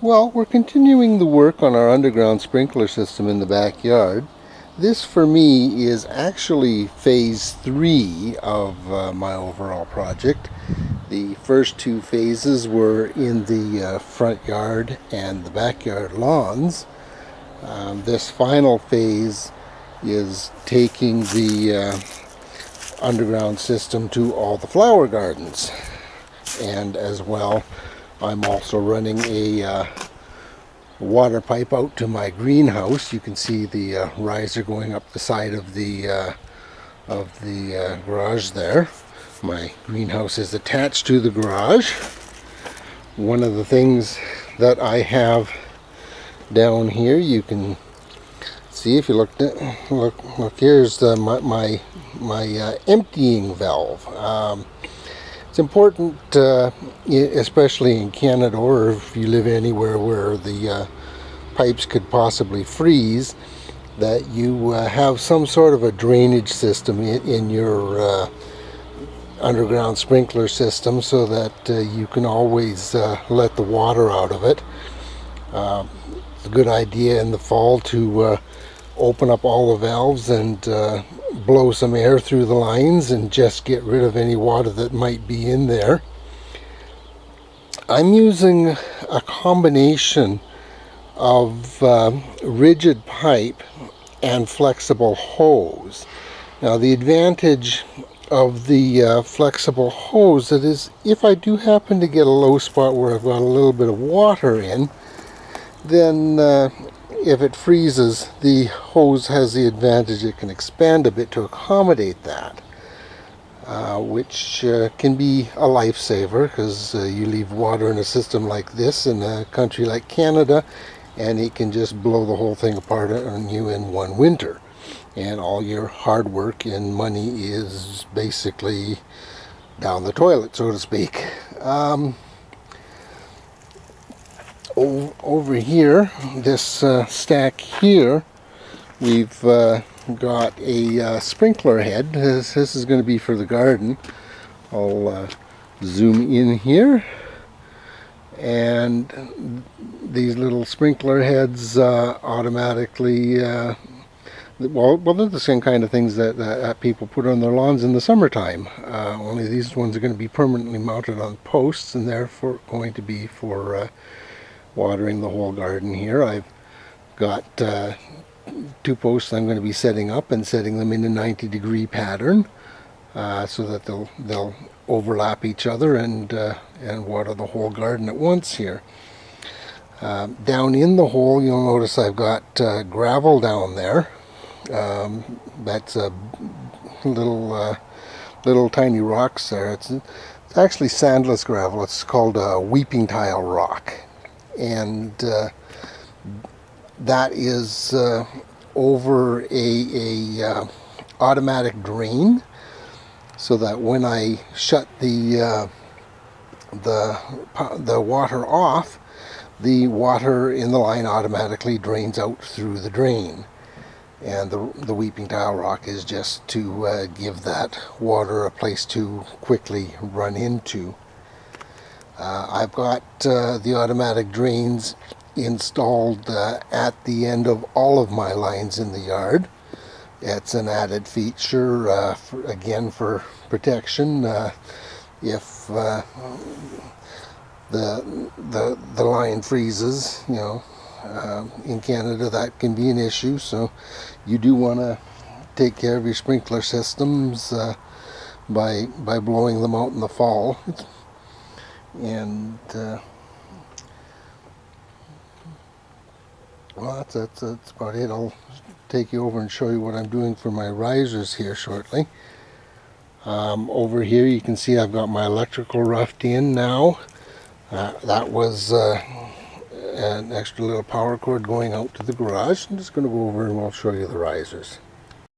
Well, we're continuing the work on our underground sprinkler system in the backyard. This for me is actually phase 3 of my overall project. The first two phases were in the front yard and the backyard lawns. This final phase is taking the underground system to all the flower gardens. And as well, I'm also running a water pipe out to my greenhouse. You can see the riser going up the side of the garage there. My greenhouse is attached to the garage. One of the things that I have down here, you can see if you look here's my emptying valve. It's important, especially in Canada, or if you live anywhere where the pipes could possibly freeze, that you have some sort of a drainage system in your underground sprinkler system, so that you can always let the water out of it. It's a good idea in the fall to open up all the valves and blow some air through the lines and just get rid of any water that might be in there. I'm using a combination of rigid pipe and flexible hose. Now the advantage of the flexible hose, that is, if I do happen to get a low spot where I've got a little bit of water in, then if it freezes, the hose has the advantage it can expand a bit to accommodate that, which can be a lifesaver, because you leave water in a system like this in a country like Canada and it can just blow the whole thing apart on you in one winter, and all your hard work and money is basically down the toilet, so to speak. Over here, this stack here, we've got a sprinkler head. This is going to be for the garden. I'll zoom in here, and these little sprinkler heads automatically, well, they're the same kind of things that people put on their lawns in the summertime. Only these ones are going to be permanently mounted on posts, and therefore going to be for watering the whole garden here. I've got 2 posts I'm going to be setting up, and setting them in a 90-degree pattern, so that they'll overlap each other and water the whole garden at once here. Down in the hole, you'll notice I've got gravel down there. That's a little tiny rocks there. It's actually sandless gravel. It's called weeping tile rock. And that is over a automatic drain, so that when I shut the water off, the water in the line automatically drains out through the drain. And the weeping tile rock is just to give that water a place to quickly run into. I've got the automatic drains installed at the end of all of my lines in the yard. It's an added feature, again, for protection. If the line freezes, you know, in Canada, that can be an issue. So you do want to take care of your sprinkler systems by blowing them out in the fall. And well, that's about it. I'll take you over and show you what I'm doing for my risers here shortly. Over here you can see I've got my electrical roughed in now. That was an extra little power cord going out to the garage. I'm just going to go over and I'll show you the risers.